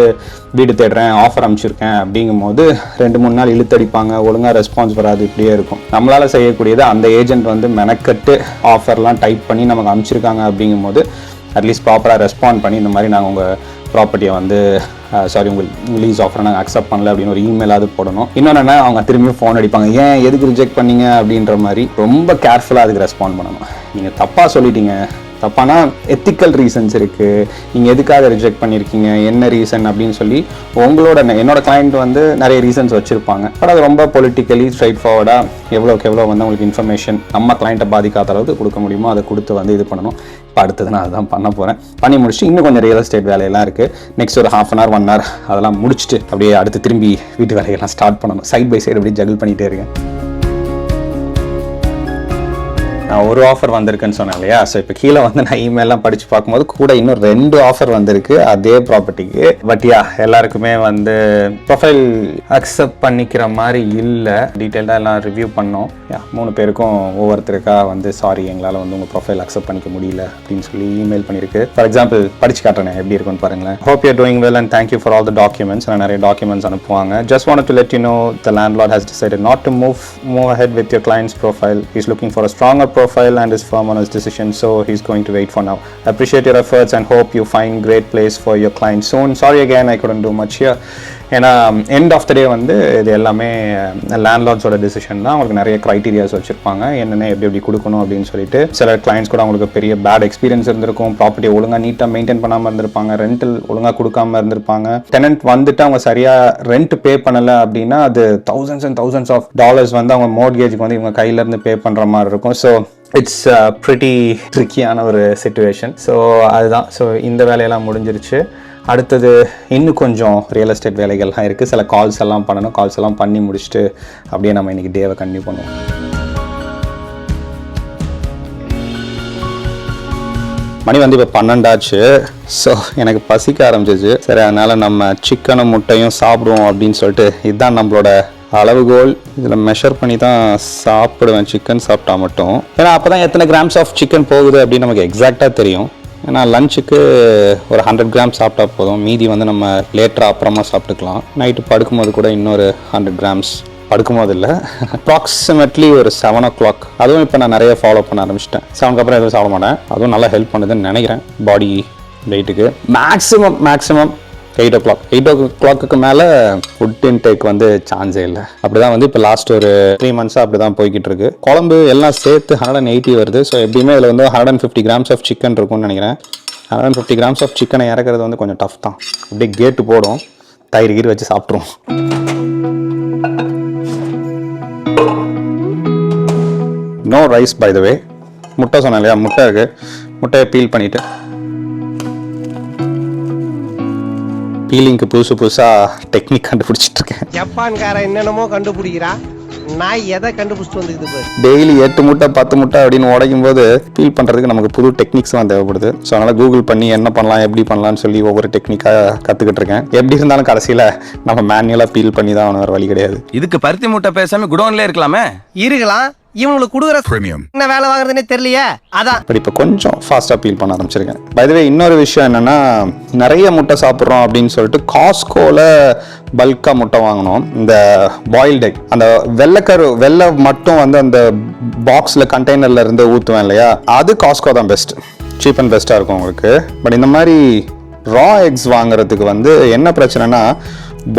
வீடு தேடுறேன், ஆஃபர் அனுப்பிச்சிருக்கேன் அப்படிங்கும்போது 2-3 நாள் இழுத்தடிப்பாங்க, ஒழுங்காக ரெஸ்பான்ஸ் வராது, இப்படியே இருக்கும். நம்மளால் செய்யக்கூடியது அந்த ஏஜென்ட் வந்து மெனக்கட்டு ஆஃபர்லாம் டைப் பண்ணி நமக்கு அனுப்பிச்சிருக்காங்க அப்படிங்கும்போது அட்லீஸ்ட் ப்ராப்பராக ரெஸ்பாண்ட் பண்ணி இந்த மாதிரி நாங்கள் உங்கள் ப்ராப்பர்ட்டியை வந்து உங்கள் லீஸ் ஆஃபரை நாங்கள் அக்செப்ட் பண்ணல அப்படின்னு ஒரு இமெயிலாவது போடணும். இன்னொன்று என்ன, அவங்க திரும்பியும் ஃபோன் அடிப்பாங்க, ஏன் எதுக்கு ரிஜெக்ட் பண்ணீங்க அப்படின்ற மாதிரி. ரொம்ப கேர்ஃபுல்லாக அதுக்கு ரெஸ்பாண்ட் பண்ணணும். நீங்கள் தப்பாக சொல்லிட்டீங்க, தப்பானா எத்திக்கல் ரீசன்ஸ் இருக்குது, நீங்கள் எதுக்காக ரிஜெக்ட் பண்ணியிருக்கீங்க, என்ன ரீசன் அப்படின்னு சொல்லி என்னோட கிளைண்ட் வந்து நிறைய ரீசன்ஸ் வச்சுருப்பாங்க. பட் அது ரொம்ப பொலிட்டிக்கலி ஸ்ட்ரைட் ஃபார்வர்டாக எவ்வளோக்கு எவ்வளோ வந்து அவங்களுக்கு இன்ஃபர்மேஷன் நம்ம கிளைண்ட்டை பாதிக்காத அளவுக்கு கொடுக்க முடியுமோ அதை கொடுத்து வந்து இது பண்ணணும். இப்போ அடுத்தது நான் அதுதான் பண்ண போகிறேன். பண்ணி முடிச்சுட்டு இன்னும் கொஞ்சம் ரியல் எஸ்டேட் வேலையெல்லாம் இருக்குது. நெக்ஸ்ட் ஒரு ½ hour 1 hour அதெல்லாம் முடிச்சுட்டு அப்படியே அடுத்து திரும்பி வீட்டு வேலையெல்லாம் ஸ்டார்ட் பண்ணணும். சைட் பை சைடு அப்படியே ஜகிள் பண்ணிகிட்டே இருக்கேன். நான் ஒரு ஆஃபர் வந்திருக்குன்னு சொன்னேன் இல்லையா, ஸோ இப்போ கீழே வந்து நான் இமெயிலாம் படித்து பார்க்கும்போது கூட இன்னும் 2 ஆஃபர் வந்திருக்கு அதே ப்ராப்பர்ட்டிக்கு. பட் எல்லாருக்குமே வந்து ப்ரொஃபைல் அக்செப்ட் பண்ணிக்கிற மாதிரி இல்லை. டீட்டெயில்டாக எல்லாம் ரிவ்யூ பண்ணோம். 3 பேருக்கும் ஒவ்வொருத்தருக்கா வந்து சாரி, எங்களால் வந்து உங்கள் ப்ரொஃபைல் அக்செப்ட் பண்ணிக்க முடியல அப்படின்னு சொல்லி இமெயில் பண்ணியிருக்கு. ஃபார் எக்ஸாம்பிள் படிச்சு காட்டுறேன் எப்படி இருக்குன்னு பாருங்களேன். Hope you're doing well and thank you for all the documents. நான் நிறைய டாக்குமெண்ட்ஸ் அனுப்புவாங்க. Just want to let you know the landlord has decided not to move ahead with your client's profile. He's looking for a stronger profile and is firm on his decision, so he's going to wait for now. Appreciate your efforts and hope you find great place for your client soon. Sorry again, I couldn't do much here. ஏன்னா end of the டே வந்து இது எல்லாமே லேண்ட்லார்ட்ஸோட decision தான். அவங்களுக்கு நிறைய criterias வச்சுருப்பாங்க, என்னென்ன எப்படி கொடுக்கணும் அப்படின்னு சொல்லிட்டு. சில கிளைண்ட்ஸ் கூட அவங்களுக்கு பெரிய பேட் எக்ஸ்பீரியன்ஸ் இருந்திருக்கும், ப்ராப்பர்ட்டி ஒழுங்காக நீட்டாக மெயின்டைன் பண்ணாமல் இருந்திருப்பாங்க, ரெண்டல் ஒழுங்காக கொடுக்காமல் இருந்திருப்பாங்க, டெனன்ட் வந்துட்டு அவங்க சரியாக ரெண்ட் பே பண்ணலை அப்படின்னா அது thousands and thousands of dollars வந்து அவங்க மோர்ட்கேஜுக்கு வந்து இவங்க கையிலேருந்து பே பண்ணுற மாதிரி இருக்கும். ஸோ இட்ஸ் ப்ரிட்டி ட்ரிக்கியான ஒரு சிச்சுவேஷன். ஸோ அதுதான். ஸோ இந்த வேலையெல்லாம் முடிஞ்சிருச்சு. அடுத்தது இன்னும் கொஞ்சம் ரியல் எஸ்டேட் வேலைகள்லாம் இருக்குது. சில கால்ஸ் எல்லாம் பண்ணணும். கால்ஸ் எல்லாம் பண்ணி முடிச்சுட்டு அப்படியே நம்ம இன்றைக்கி டேவை கண்டினியூ பண்ணுவோம். மணி வந்து இப்போ 12 ஆச்சு. ஸோ எனக்கு பசிக்க ஆரம்பிச்சிச்சு. சரி, அதனால் நம்ம சிக்கனும் முட்டையும் சாப்பிடுவோம் அப்படின்னு சொல்லிட்டு இதுதான் நம்மளோட அளவுகோல். இதில் மெஷர் பண்ணி தான் சாப்பிடுவேன் சிக்கன் சாப்பிட்டா மட்டும். ஏன்னா அப்போ தான் எத்தனை கிராம்ஸ் ஆஃப் சிக்கன் போகுது அப்படின்னு நமக்கு எக்ஸாக்டாக தெரியும். ஏன்னா லஞ்சுக்கு ஒரு 100 கிராம்ஸ் சாப்பிட்டா போதும், மீதி வந்து நம்ம லேட்டராக அப்புறமா சாப்பிட்டுக்கலாம். நைட்டு படுக்கும்போது கூட இன்னொரு 100 கிராம்ஸ், படுக்கும்போது இல்லை, அப்ராக்சிமேட்லி ஒரு 7 o'clock. அதுவும் இப்போ நான் நிறைய ஃபாலோ பண்ண ஆரம்பிச்சிட்டேன். 7க்கு அப்புறம் எதுவும் சாப்பிட மாட்டேன். அதுவும் நல்லா ஹெல்ப் பண்ணுதுன்னு நினைக்கிறேன் பாடி வெயிட்டுக்கு. Maximum 8 o'clock. 8 o'clock மேலே ஃபுட் இன்டேக் வந்து சான்ஸே இல்லை. அப்படி தான் வந்து இப்போ லாஸ்ட் ஒரு 3 months அப்படி தான் போய்கிட்டு இருக்கு. குழம்பு எல்லாம் சேர்த்து 180 வருது. ஸோ எப்படியுமே இதில் வந்து 150 grams ஆஃப் சிக்கன் இருக்கும்னு நினைக்கிறேன். 150 grams ஆஃப் சிக்கனை இறக்குறது வந்து கொஞ்சம் டஃப் தான். அப்படியே கேட்டு போடும், தயிர் கீர் வச்சு சாப்பிட்ருவோம். நோ ரைஸ் பை த வே. முட்டை சொன்னேன் இல்லையா, முட்டை இருக்குது. முட்டையை பீல் பண்ணிவிட்டு பீலிங்க்கு புதுசாக டெக்னிக் கண்டுபிடிச்சிட்டு இருக்கேன். ஜப்பான்காரன் என்னென்னமோ கண்டுபிடிக்கிறா, நான் எதை கண்டுபிடிச்சிட்டு வந்துருக்குது. டெய்லி 8 முட்டை 10 முட்டை அப்படின்னு உடைக்கும் போது ஃபீல் பண்ணுறதுக்கு நமக்கு புது டெக்னிக்ஸ்லாம் தேவைப்படுது. ஸோ அதனால் கூகுள் பண்ணி என்ன பண்ணலாம் எப்படி பண்ணலாம்னு சொல்லி ஒவ்வொரு டெக்னிக்காக கற்றுக்கிட்டு இருக்கேன். எப்படி இருந்தாலும் கடைசியில் நம்ம மேனுவலாக ஃபீல் பண்ணி தான் வேறு வழி கிடையாது. இதுக்கு பருத்தி முட்டை பேசாமல் குடோன்லேயே இருக்கலாமே. இருக்கலாம், இவங்களுக்கு கொடுக்குற பிரீமியம் என்ன வேலை வாங்குறதுன்னே தெரியலையே. அதான் பட் இப்போ கொஞ்சம் ஃபாஸ்ட்டாக ஃபீல் பண்ண ஆரம்பிச்சிருக்கேன். பை தி வே இன்னொரு விஷயம் என்னென்னா, நிறைய முட்டை சாப்பிட்றோம் அப்படின்னு சொல்லிட்டு காஸ்கோவில் பல்காக முட்டை வாங்கணும். இந்த பாயில்டு எக், அந்த வெள்ளை மட்டும் வந்து அந்த பாக்ஸில் கண்டெய்னரில் இருந்து ஊற்றுவேன் இல்லையா, அது காஸ்கோ தான் பெஸ்ட், சீப் அண்ட் பெஸ்ட்டாக இருக்கும் உங்களுக்கு. பட் இந்த மாதிரி ரா எக்ஸ் வாங்குறதுக்கு வந்து என்ன பிரச்சனைனா,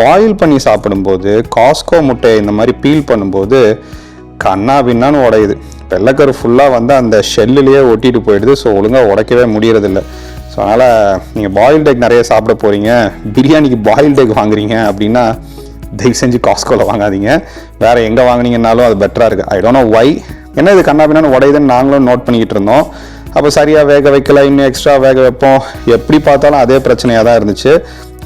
பாயில் பண்ணி சாப்பிடும்போது காஸ்கோ முட்டையை இந்த மாதிரி பீல் பண்ணும்போது கண்ணா பின்னான்னு உடையுது. வெள்ளைக்கரு ஃபுல்லாக வந்து அந்த ஷெல்லுலேயே ஒட்டிட்டு போயிடுது. ஸோ ஒழுங்காக உடைக்கவே முடியறதில்ல. ஸோ அதனால் நீங்கள் பாயில்டு எக் நிறைய சாப்பிட போகிறீங்க, பிரியாணிக்கு பாயில்டு எக் வாங்குறீங்க அப்படின்னா தயவு செஞ்சு காஸ்கோவில் வாங்காதீங்க. வேறு எங்கே வாங்குனீங்கன்னாலும் அது பெட்டராக இருக்குது. I don't know why. என்ன இது கண்ணாபின்னு உடையுதுன்னு நாங்களும் நோட் பண்ணிக்கிட்டு இருந்தோம். அப்போ சரியாக வேக வைக்கல, இன்னும் எக்ஸ்ட்ரா வேக வைப்போம், எப்படி பார்த்தாலும் அதே பிரச்சனையாக தான் இருந்துச்சு.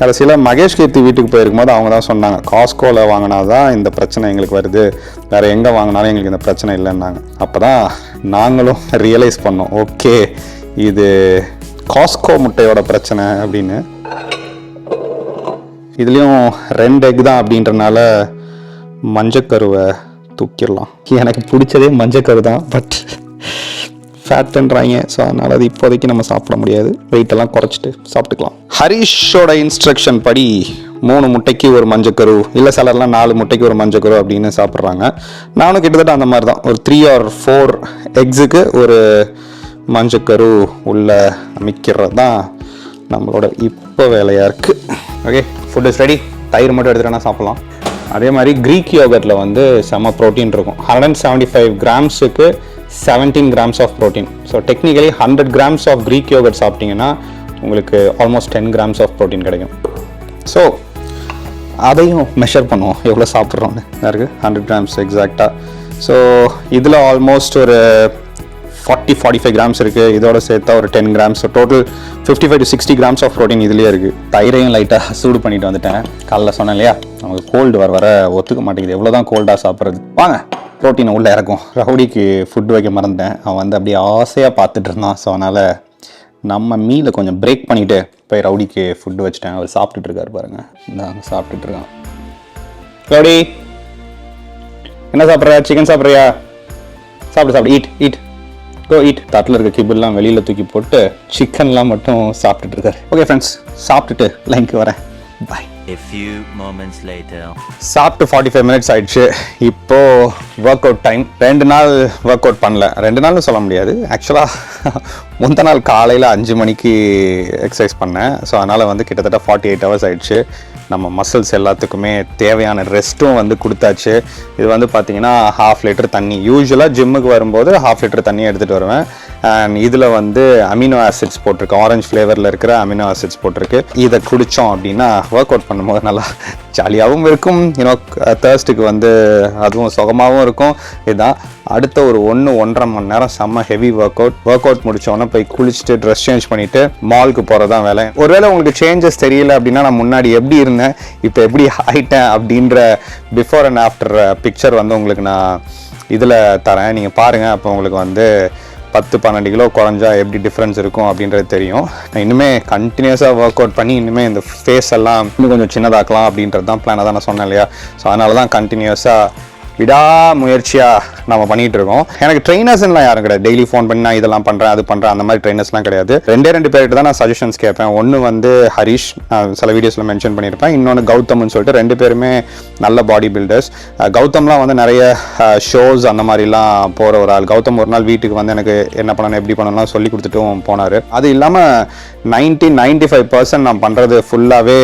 கடைசியில் மகேஷ் கீர்த்தி வீட்டுக்கு போயிருக்கும்போது அவங்க தான் சொன்னாங்க, காஸ்கோவில் வாங்கினா தான் இந்த பிரச்சனை எங்களுக்கு வருது, வேறு எங்கே வாங்கினாலும் எங்களுக்கு இந்த பிரச்சனை இல்லைன்னாங்க. அப்போ தான் நாங்களும் ரியலைஸ் பண்ணோம், ஓகே இது காஸ்கோ முட்டையோட பிரச்சனை அப்படின்னு. இதுலேயும் 2 எக் தான் அப்படின்றனால மஞ்சக்கருவை தூக்கிடலாம். எனக்கு பிடிச்சதே மஞ்சக்கரு தான், பட் ஃபேட்டுன்றாங்க. ஸோ அதனால் அது இப்போதைக்கு நம்ம சாப்பிட முடியாது, வெயிட்டெல்லாம் குறைச்சிட்டு சாப்பிட்டுக்கலாம். ஹரிஷோட இன்ஸ்ட்ரக்ஷன் படி 3 முட்டைக்கு ஒரு மஞ்சக்கரு, இல்லை சிலர்லாம் 4 முட்டைக்கு ஒரு மஞ்சக்கரு அப்படின்னு சாப்பிட்றாங்க. நானும் கிட்டத்தட்ட அந்த மாதிரி தான், ஒரு 3 or 4 எக்ஸுக்கு ஒரு மஞ்சக்கரு உள்ள அமைக்கிறது தான் நம்மளோட இப்போ வேலையாக இருக்குது. Okay, food is ready. தயிர் மட்டும் எடுத்துகிட்டா சாப்பிட்லாம். அதே மாதிரி க்ரீக் யோகர்ட்டில் வந்து செம்ம ப்ரோட்டீன் இருக்கும். 175 கிராம்ஸுக்கு 17 grams of protein. So technically 100 grams of Greek yogurt சாப்பிட்டீங்கன்னா உங்களுக்கு ஆல்மோஸ்ட் 10 grams ஆஃப் ப்ரோட்டீன் கிடைக்கும். ஸோ அதையும் மெஷர் பண்ணுவோம் எவ்வளோ சாப்பிட்றோன்னு. இருக்குது 100 grams எக்ஸாக்டாக. ஸோ இதில் ஆல்மோஸ்ட் ஒரு 40-45 grams இருக்குது. இதோட சேர்த்தா ஒரு 10 grams. So total 55 to 60 grams of protein இதுலேயே இருக்குது. தயிரையும் லைட்டாக சூடு பண்ணிட்டு வந்துட்டேன். காலைல சொன்னேன் இல்லையா, நமக்கு கோல்டு வர ஒத்துக்க மாட்டேங்குது, எவ்வளோ தான் கோல்டாக சாப்பிட்றது. வாங்க ப்ரோட்டீனை உள்ளே இறக்கும். ரவுடிக்கு ஃபுட் வைக்க மறந்துட்டேன், அவன் வந்து அப்படியே ஆசையாக பார்த்துட்டு இருந்தான். ஸோ அதனால் நம்ம மீலை கொஞ்சம் பிரேக் பண்ணிவிட்டு போய் ரவுடிக்கு ஃபுட்டு வச்சுட்டேன். அவர் சாப்பிட்டுட்டு இருக்காரு பாருங்கள், இந்த சாப்பிட்டுட்டு இருக்கான். ரவுடி என்ன சாப்பிட்ற? சிக்கன் சாப்பிட்றியா? சாப்பிடு சாப்பிடு, ஈட் ஈட் கோ ஈட். தட்டில் இருக்க கிபிள்லாம் வெளியில் தூக்கி போட்டு சிக்கன்லாம் மட்டும் சாப்பிட்டுட்டு இருக்காரு. ஓகே ஃப்ரெண்ட்ஸ், சாப்பிட்டுட்டு லைனுக்கு வரேன். பாய். A few moments later. சாப்பிட்டு 45 minutes ஆயிடுச்சு. இப்போது ஒர்க் அவுட் டைம். 2 நாள் ஒர்க் அவுட் பண்ணல. 2 நாள்னு சொல்ல முடியாது, ஆக்சுவலாக முந்த நாள் காலையில் 5 மணிக்கு எக்ஸசைஸ் பண்ணேன். ஸோ அதனால் வந்து கிட்டத்தட்ட 48 hours ஆயிடுச்சு. நம்ம மசில்ஸ் எல்லாத்துக்குமே தேவையான ரெஸ்ட்டும் வந்து கொடுத்தாச்சு. இது வந்து பார்த்திங்கன்னா 1/2 liter தண்ணி. யூஸ்வலாக ஜிம்முக்கு வரும்போது 1/2 liter தண்ணி எடுத்துகிட்டு வருவேன். அண்ட் இதில் வந்து அமினோ ஆசிட்ஸ் போட்டிருக்கு, ஆரஞ்சு ஃப்ளேவரில் இருக்கிற அமினோ ஆசிட்ஸ் போட்டிருக்கு. இதை குடித்தோம் அப்படின்னா ஒர்க் அவுட் பண்ணும்போது நல்லா ஜாலியாகவும் இருக்கும், தேர்ஸ்ட்டுக்கு வந்து அதுவும் சுகமாகவும் இருக்கும். இதுதான் அடுத்த ஒரு 1-1.5 மணி நேரம் செம்ம ஹெவி ஒர்க் அவுட் முடிச்சோன்னே போய் குளிச்சுட்டு ட்ரெஸ் சேஞ்ச் பண்ணிவிட்டு மாலுக்கு போகிறது தான் வேலை. ஒருவேளை உங்களுக்கு சேஞ்சஸ் தெரியல அப்படின்னா, நான் முன்னாடி எப்படி இருந்தேன் இப்போ எப்படி ஆயிட்டேன் அப்படின்ற பிஃபோர் அண்ட் ஆஃப்டர் பிக்சர் வந்து உங்களுக்கு நான் இதில் தரேன், நீங்கள் பாருங்கள். அப்போ உங்களுக்கு வந்து 10-12 கிலோ குறைஞ்சா எப்படி டிஃப்ரென்ஸ் இருக்கும் அப்படின்றது தெரியும். நான் இன்னுமே கண்டினியூஸாக ஒர்க் அவுட் பண்ணி இன்னுமே இந்த ஃபேஸ் எல்லாம் இன்னும் கொஞ்சம் சின்னதாக்கலாம் அப்படின்றது தான் பிளானாக தான் நான் சொன்னேன் இல்லையா. ஸோ அதனால தான் கண்டினியூஸாக விடாமுயற்சியாக நம்ம பண்ணிகிட்டு இருக்கோம். எனக்கு ட்ரெயினர்ஸ்லாம் யாரும் கிடையாது. டெய்லி ஃபோன் பண்ணி நான் இதெல்லாம் பண்ணுறேன் அது பண்ணுறேன் அந்த மாதிரி ட்ரெயினர்ஸ்லாம் கிடையாது. 2 பேர்கிட்ட தான் நான் சஜஷன்ஸ் கேட்பேன். ஒன்று வந்து ஹரிஷ், சில வீடியோஸில் மென்ஷன் பண்ணியிருப்பேன். இன்னொன்று கௌதம்னு சொல்லிட்டு 2 பேருமே நல்ல பாடி பில்டர்ஸ். கௌதம்லாம் வந்து நிறைய ஷோஸ் அந்த மாதிரிலாம் போகிற ஒரு ஆள். கௌதம் ஒரு நாள் வீட்டுக்கு வந்து எனக்கு என்ன பண்ணணும் எப்படி பண்ணணும்லாம் சொல்லி கொடுத்துட்டும் போனார். அது இல்லாமல் 90-95% நான் பண்ணுறது ஃபுல்லாகவே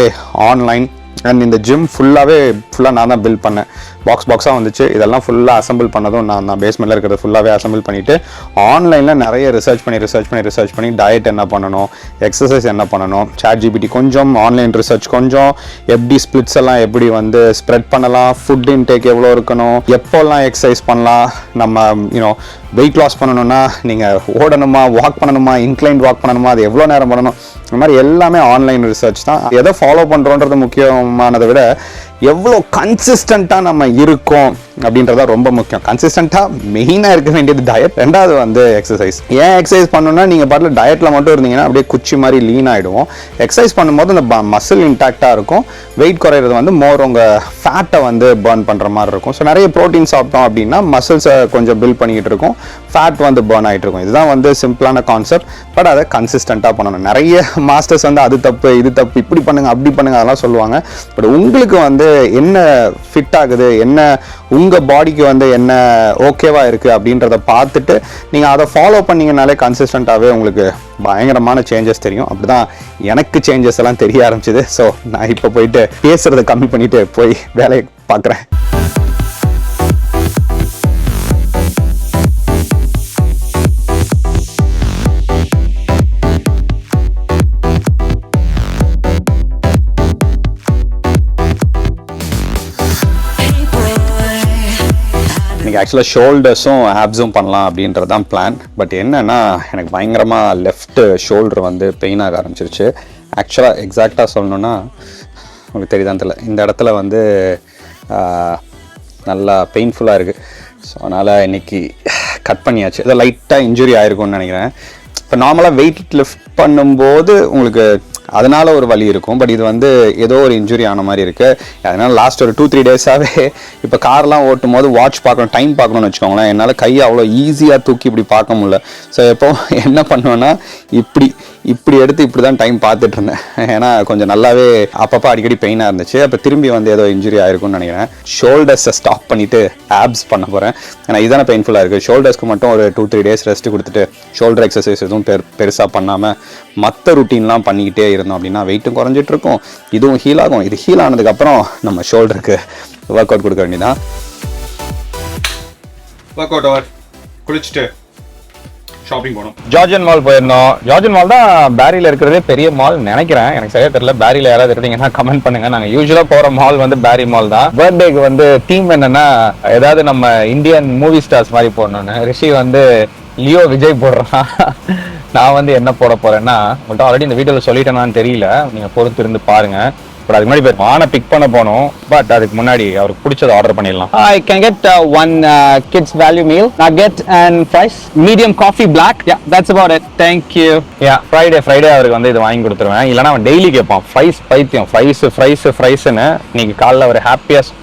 ஆன்லைன். அண்ட் இந்த ஜிம் ஃபுல்லாக நான் தான் பில்ட் பண்ணேன். பாக்ஸாக வந்துச்சு. இதெல்லாம் ஃபுல்லாக அசம்பிள் பண்ணதும் நான் பேஸ்மெண்ட்டில் இருக்கிறது ஃபுல்லாகவே அசம்பிள் பண்ணிவிட்டு ஆன்லைனில் நிறைய ரிசர்ச் பண்ணி டயட் என்ன பண்ணணும், எக்ஸசைஸ் என்ன பண்ணணும், ChatGPT கொஞ்சம், ஆன்லைன் ரிசர்ச் கொஞ்சம், எப்படி ஸ்பிளிட்ஸ் எல்லாம் எப்படி வந்து ஸ்ப்ரெட் பண்ணலாம், ஃபுட் இன்டேக் எவ்வளோ இருக்கணும், எப்போல்லாம் எக்ஸசைஸ் பண்ணலாம், நம்ம வெயிட் லாஸ் பண்ணணும்னா நீங்கள் ஓடணுமா, வாக் பண்ணணுமா, இன்க்ளைன் வாக் பண்ணணுமா, அது எவ்வளோ நேரம் பண்ணணும், இந்த மாதிரி எல்லாமே ஆன்லைன் ரிசர்ச் தான். எதை ஃபாலோ பண்ணுறோன்றது முக்கியமானதை விட எவ்வளோ கன்சிஸ்டண்ட்டாக நம்ம இருக்கோம் அப்படின்றத ரொம்ப முக்கியம். கன்சிஸ்டண்ட்டாக மெயினாக இருக்க வேண்டியது டயட், 2வது வந்து எக்ஸசைஸ். ஏன் எக்ஸசைஸ் பண்ணணும்னா, நீங்கள் பாட்டில் டயட்டில் மட்டும் இருந்தீங்கன்னா அப்படியே குச்சி மாதிரி லீன் ஆகிடுவோம். எக்ஸசைஸ் பண்ணும்போது அந்த மசில் இன்டாக்டாக இருக்கும். வெயிட் குறையிறது வந்து மோர் உங்கள் ஃபேட்டை வந்து பர்ன் பண்ணுற மாதிரி இருக்கும். ஸோ நிறைய ப்ரோட்டீன் சாப்பிட்டோம் அப்படின்னா மசில்ஸை கொஞ்சம் பில்ட் பண்ணிக்கிட்டு இருக்கும், ஃபேட் வந்து பர்ன் ஆகிட்டு இருக்கும். இதுதான் வந்து சிம்பிளான கான்செப்ட். பட் அதை கன்சிஸ்டண்ட்டாக பண்ணணும். நிறைய மாஸ்டர்ஸ் வந்து அது தப்பு இது தப்பு, இப்படி பண்ணுங்க அப்படி பண்ணுங்க அதெல்லாம் சொல்லுவாங்க. பட் உங்களுக்கு வந்து என்ன ஃபிட் ஆகுது, என்ன உங்கள் பாடிக்கு வந்து என்ன ஓகேவாக இருக்குது அப்படின்றத பார்த்துட்டு நீங்கள் அதை ஃபாலோ பண்ணிங்கனாலே கன்சிஸ்டண்ட்டாகவே உங்களுக்கு பயங்கரமான சேஞ்சஸ் தெரியும். அப்படி தான் எனக்கு சேஞ்சஸ் எல்லாம் தெரிய ஆரம்பிச்சிது. ஸோ நான் இப்போ போயிட்டு பேசுகிறத கம்மி பண்ணிவிட்டு போய் வேலையை பார்க்குறேன். இன்றைக்கி ஆக்சுவலாக ஷோல்டர்ஸும் ஆப்ஸும் பண்ணலாம் அப்படின்றது தான் பிளான். பட் என்னென்னா எனக்கு பயங்கரமாக லெஃப்ட் ஷோல்டர் வந்து பெயின் ஆக ஆரம்பிச்சிருச்சு. ஆக்சுவலாக எக்ஸாக்டாக சொல்லணுன்னா உங்களுக்கு தெரியுதான் தெரியல, இந்த இடத்துல வந்து நல்லா பெயின்ஃபுல்லாக இருக்குது. ஸோ அதனால் இன்றைக்கி கட் பண்ணியாச்சு. ஏதோ லைட்டாக இன்ஜுரி ஆகிருக்கும்னு நினைக்கிறேன். இப்போ நார்மலாக வெயிட் லிஃப்ட் பண்ணும்போது உங்களுக்கு அதனால ஒரு வலி இருக்கும். பட் இது வந்து ஏதோ ஒரு இன்ஜுரி ஆன மாதிரி இருக்குது. அதனால் லாஸ்ட் ஒரு 2-3 டேஸாகவே இப்போ கார்லாம் ஓட்டும் போது வாட்ச் பார்க்கணும், டைம் பார்க்கணும்னு வச்சுக்கோங்களேன், என்னால் கையை அவ்வளோ ஈஸியாக தூக்கி இப்படி பார்க்க முடியல. ஸோ எப்போ என்ன பண்ணுவேன்னா இப்படி எடுத்து இப்படி தான் டைம் பார்த்துட்டு இருந்தேன். ஏன்னா கொஞ்சம் நல்லாவே அப்பப்போ அடிக்கடி பெயினாக இருந்துச்சு. அப்போ திரும்பி வந்து ஏதோ இன்ஜுரி ஆயிருக்கும்னு நினைக்கிறேன். ஷோல்டர்ஸை ஸ்டாப் பண்ணிவிட்டு ஆப்ஸ் பண்ண போகிறேன். ஏன்னா இதுதானே பெயின்ஃபுல்லாக இருக்குது. ஷோல்டர்ஸ்க்கு மட்டும் ஒரு 2-3 டேஸ் ரெஸ்ட் கொடுத்துட்டு ஷோல்டர் எக்ஸசைஸ் எதுவும் பெருசாக பண்ணாமல் மற்ற ருட்டீன்லாம் பண்ணிக்கிட்டே இருந்தோம் அப்படின்னா வெயிட்டும் குறைஞ்சிட்டு இருக்கும், இதுவும் ஹீல் ஆகும். இது ஹீல் ஆனதுக்கப்புறம் நம்ம ஷோல்டருக்கு ஒர்க் அவுட் கொடுக்க வேண்டியதான். ஒர்க் அவுட் ஓவர், குளிச்சுட்டு ஷாப்பிங் போனோம். ஜார்ஜன் மால் போயிருந்தோம். ஜார்ஜன் மால் தான் பேரியில் இருக்கிறதே பெரிய மால் நினைக்கிறேன், எனக்கு சரியா தெரியல. பேரியில் யாராவது இருந்தீங்கன்னா கமெண்ட் பண்ணுங்க. நாங்கள் யூஸ்வலாக போகிற மால் வந்து பேரி மால் தான். பர்த்டேக்கு வந்து தீம் என்னன்னா ஏதாவது நம்ம இந்தியன் மூவி ஸ்டார்ஸ் மாதிரி போடணும்னு. ரிஷி வந்து லியோ விஜய் போடுறான். நான் வந்து என்ன போட போறேன்னா, உங்கள்கிட்ட ஆல்ரெடி இந்த வீடியோவில் சொல்லிட்டேனான்னு தெரியல, நீங்கள் பொறுத்து இருந்து பாருங்க. பட் அதுக்கு முன்னாடி வானை பிக் பண்ண போனோம். பட் அதுக்கு முன்னாடி அவருக்கு பிடிச்சதை ஆர்டர் பண்ணிடலாம். I can get one kids value meal, nugget and fries, medium coffee black. Yeah, that's about it. Thank you. Yeah, Friday அவருக்கு வந்து இது வாங்கி கொடுத்துருவேன். இல்லைன்னா அவன் டெய்லி கேட்பான் ஃப்ரைஸ் பைத்தியம், ஃப்ரைஸ்னு. இன்னைக்கு காலைல ஒரு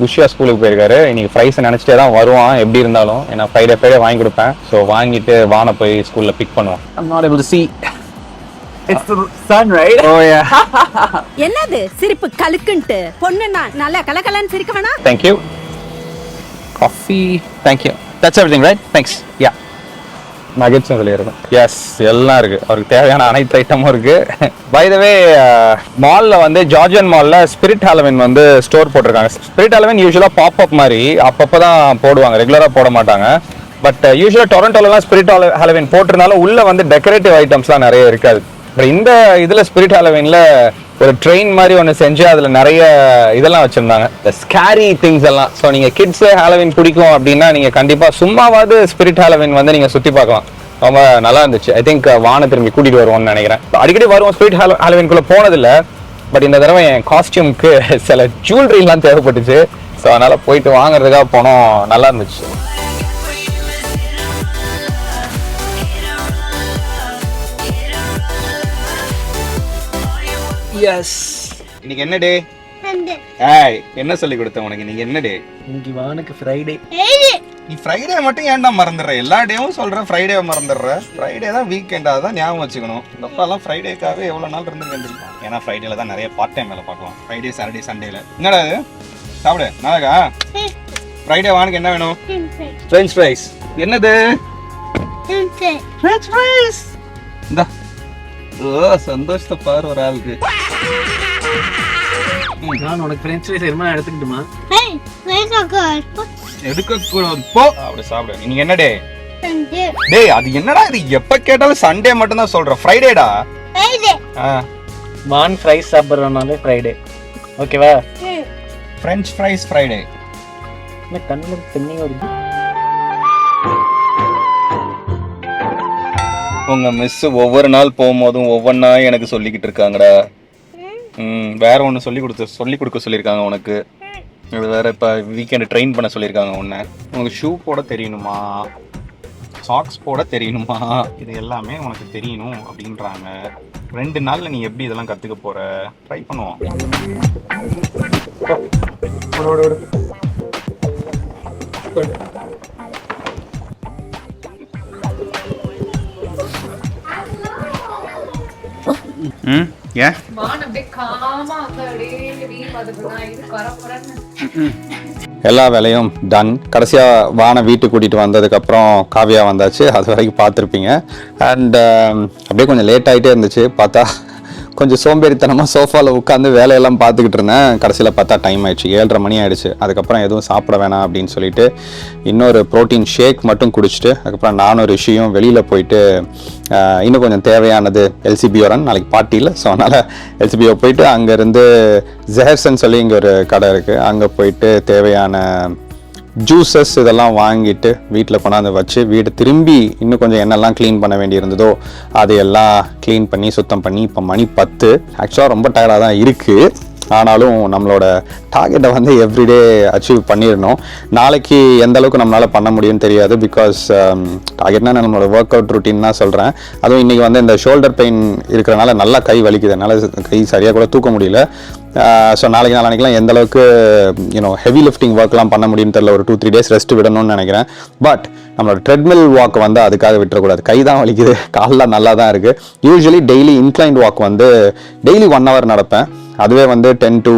குஷியா ஸ்கூலுக்கு போயிருக்காரு. இன்னைக்கு ஃப்ரைஸ் நினைச்சிட்டே தான் வருவான் எப்படி இருந்தாலும். ஏன்னா ஃப்ரைடே வாங்கி கொடுப்பேன். ஸோ வாங்கிட்டு வானை போய் ஸ்கூல்ல பிக் பண்ணுவோம். I'm not able to see. It's the sun, right? Oh yeah. என்னது சிரிப்பு கலுக்குன்ட்டு? பொண்ணுன்னா நல்லா கலகலன்னு சிரிக்க வேணாம். Thank you. Coffee. Thank you. That's everything, right? Thanks. Yeah. Nuggets சொல்லியிருக்கேன். Yes, எல்லாம் இருக்கு. அவருக்கு தேவையான அனைத்து ஐட்டமும் இருக்கு. By the way, மால்ல வந்து ஜார்ஜன் மால்ல ஸ்பிரிட் ஹாலோவின் வந்து ஸ்டோர் போட்டிருக்காங்க. ஸ்பிரிட் ஹாலோவின் யூஸ்வலா பாப்அப் மாதிரி அப்பப்போ தான் போடுவாங்க, ரெகுலரா போட மாட்டாங்க. பட் யூஸ்வலா டொரண்டோலாம் ஸ்பிரிட் ஹாலோவின் போட்டிருந்தாலும் உள்ள வந்து டெக்கரேட்டிவ் ஐட்டம்ஸ்லாம் நிறைய இருக்காது. பட் இந்த இதில் ஸ்பிரிட் ஹாலோவின்ல ஒரு ட்ரெயின் மாதிரி ஒன்று செஞ்சு அதில் நிறைய இதெல்லாம் வச்சுருந்தாங்க, இந்த ஸ்கேரி திங்ஸ் எல்லாம். ஸோ நீங்கள் கிட்ஸு ஹாலோவின் பிடிக்கும் அப்படின்னா நீங்கள் கண்டிப்பாக சும்மாவாவது ஸ்பிரிட் ஹாலோவின் வந்து நீங்கள் சுற்றி பார்க்கலாம். ரொம்ப நல்லா இருந்துச்சு. ஐ திங்க் வானை திரும்பி கூட்டிகிட்டு வருவோம்னு நினைக்கிறேன். அடிக்கடி வருவோம், ஸ்பிரிட் ஹாலோவின்குள்ளே போனதில்லை. பட் இந்த தடவை என் காஸ்டியூமுக்கு சில ஜுவல்லரிலாம் தேவைப்பட்டுச்சு. ஸோ அதனால் போயிட்டு வாங்குறதுக்காக போனோம். நல்லா இருந்துச்சு. எஸ். இன்னைக்கு என்ன டே? ஏய், என்ன சொல்லி கொடுத்த உனக்கு? இன்னைக்கு என்ன டே? இன்னைக்கு வானுக்கு ஃப்ரைடே. நீ ஃப்ரைடே மட்டும் ஏன்டா மறந்துடுற? எல்லா டேவும் சொல்ற, ஃப்ரைடே மறந்துடுற. ஃப்ரைடே தான் வீக்கெண்ட், அதான் ஞாபகம் வச்சுக்கணும். இந்த அப்பாலாம் ஃப்ரைடேக்காகவே எவ்வளோ நாள் இருந்து வந்துருப்பான். ஏன்னா ஃப்ரைடேல தான் நிறைய பார்ட் டைம் வேலை பார்க்கலாம். ஃப்ரைடே, சாட்டர்டே, சண்டேல. என்னடா அது? சாப்பிடு. நாளைக்கா ஃப்ரைடே வானுக்கு என்ன வேணும்? French fries. என்னது? French fries. இந்தா. ஓ, சந்தோஷத்தை பாரு ஒரு ஆளுக்கு. நான் உனக்கு ஃப்ரெஞ்ச் ஃப்ரைஸ் எருமா எடுத்துக்கிட்டுமா? எடுக்கக்கூடாது போ. அப்படி சாப்பிடு. இன்னைக்கு என்ன டே? டேய், அது என்னடா இது? எப்ப கேட்டாலும் சண்டே மட்டும் தான் சொல்ற. ஃப்ரைடேடா. வான் ஃப்ரைஸ் சாப்பிட்றனாலே ஃப்ரைடே. ஓகேவா? French fries Friday. என்ன கண்ணில் தண்ணி வருது? உங்க மிஸ் ஒவ்வொரு நாள் போகும்போதும் ஒவ்வொன்றா எனக்கு சொல்லிக்கிட்டு இருக்காங்கடா. வேற ஒன்று சொல்லி கொடுக்க சொல்லியிருக்காங்க உனக்கு. இது வேற இப்போ வீக்கெண்டு ட்ரெயின் பண்ண சொல்லியிருக்காங்க உன்னை. உனக்கு ஷூ போட தெரியணுமா, சாக்ஸ் போட தெரியணுமா, இது எல்லாமே உனக்கு தெரியணும் அப்படின்றாங்க. 2 நாள்ல நீ எப்படி இதெல்லாம் கற்றுக்க போற? ட்ரை பண்ணுவோம். ஏன் எல்லா வேலையும் டன். கடைசியாக வானை வீட்டுக்கு கூட்டிகிட்டு வந்ததுக்கப்புறம் காவியா வந்தாச்சு. அது வரைக்கும் பார்த்துருப்பீங்க. அண்ட் அப்படியே கொஞ்சம் லேட் ஆகிட்டே இருந்துச்சு. பார்த்தா கொஞ்சம் சோம்பேறித்தனமாக சோஃபாவில் உட்காந்து வேலையெல்லாம் பார்த்துக்கிட்டு இருந்தேன். கடைசியில் பார்த்தா டைம் ஆயிடுச்சு, 7:30 மணி ஆயிடுச்சு. அதுக்கப்புறம் எதுவும் சாப்பிட வேணாம் அப்படின்னு சொல்லிட்டு இன்னொரு ப்ரோட்டீன் ஷேக் மட்டும் குடிச்சிட்டு அதுக்கப்புறம் நானும் ரிஷியும் வெளியில் போயிட்டு இன்னும் கொஞ்சம் தேவையானது எல்சிபிஓ ரன், நாளைக்கு பார்ட்டியில். ஸோ அதனால் எல்சிபிஓ போயிட்டு அங்கேருந்து ஜெஹர்சன் சொல்லி இங்கே ஒரு கடை இருக்குது, அங்கே போயிட்டு தேவையான ஜூஸஸ் இதெல்லாம் வாங்கிட்டு வீட்டில் கொண்டாந்து வச்சு வீடு திரும்பி இன்னும் கொஞ்சம் என்னெல்லாம் க்ளீன் பண்ண வேண்டியிருந்ததோ அதையெல்லாம் க்ளீன் பண்ணி சுத்தம் பண்ணி இப்போ மணி 10. ஆக்சுவலாக ரொம்ப டயர்டாக தான் இருக்குது. ஆனாலும் நம்மளோட டார்கெட்டை வந்து எவ்ரிடே அச்சீவ் பண்ணிடணும். நாளைக்கு எந்த அளவுக்கு நம்மளால் பண்ண முடியும்னு தெரியாது. பிகாஸ் டார்கெட்னா நம்மளோட ஒர்க் அவுட் ருட்டீன் தான் சொல்கிறேன். அதுவும் இன்றைக்கி வந்து இந்த ஷோல்டர் பெயின் இருக்கிறனால நல்லா கை வலிக்குது, என்னால் கை சரியாக கூட தூக்க முடியல. ஸோ நாளைக்கெலாம் எந்த அளவுக்கு ஹெவி லிஃப்டிங் ஒர்க்லாம் பண்ண முடியும்னு தெரியல. ஒரு 2-3 டேஸ் ரெஸ்ட் விடணும்னு நினைக்கிறேன். பட் நம்மளோட ட்ரெட்மில் வாக் வந்து அதுக்காக விட்டுறக்கூடாது. கை தான் வலிக்குது, காலெலாம் நல்லா தான் இருக்குது. யூஸ்வலி டெய்லி இன்க்ளைன்ட் வாக் வந்து டெய்லி 1 hour நடப்பேன். அதுவே வந்து 10 to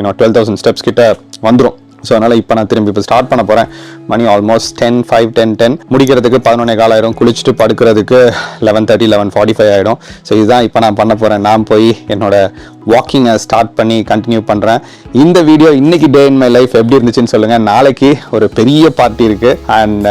12,000 ஸ்டெப்ஸ் கிட்ட வந்துடும். ஸோ அதனால் இப்போ நான் திரும்பி இப்போ ஸ்டார்ட் பண்ண போகிறேன். மணி ஆல்மோஸ்ட் 10 முடிக்கிறதுக்கு 11:15 ஆகிடும். குளிச்சுட்டு படுக்கிறதுக்கு 11:30 11:45 ஆகிடும். ஸோ இதுதான் இப்போ நான் பண்ண போகிறேன். நான் போய் என்னோட வாக்கிங்கை ஸ்டார்ட் பண்ணி கண்டினியூ பண்ணுறேன். இந்த வீடியோ இன்னைக்கு டே இன் மை லைஃப் எப்படி இருந்துச்சுன்னு சொல்லுங்கள். நாளைக்கு ஒரு பெரிய பார்ட்டி இருக்குது. அண்ட்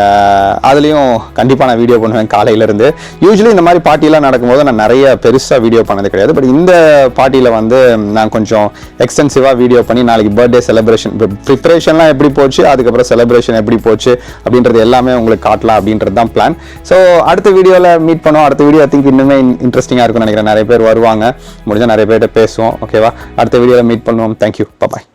அதுலேயும் கண்டிப்பாக நான் வீடியோ பண்ணுவேன் காலையிலேருந்து. யூஸ்வலி இந்த மாதிரி பார்ட்டிலாம் நடக்கும்போது நான் நிறைய பெருசாக வீடியோ பண்ணது கிடையாது. பட் இந்த பார்ட்டியில் வந்து நான் கொஞ்சம் எக்ஸ்டென்சிவாக வீடியோ பண்ணி நாளைக்கு பர்த்டே செலிப்ரேஷன் ப்ரிப்பரேஷன்லாம் எப்படி போச்சு, அதுக்கப்புறம் செலிப்ரேஷன் எப்படி போச்சு அப்படின்றது எல்லாமே உங்களுக்கு காட்டலாம் அப்படின்றது தான் பிளான். ஸோ அடுத்த வீடியோவில் மீட் பண்ணுவோம். அடுத்த வீடியோ ஐ திங்க் இன்னுமே இன்ட்ரெஸ்டிங்காக இருக்கும்னு நினைக்கிறேன். நிறைய பேர் வருவாங்க, முடிஞ்சால் நிறைய பேர்கிட்ட பேசுவோம். ஓகேவா? அடுத்த வீடியோவில் மீட் பண்ணுவோம். தேங்க்யூ, பாய்.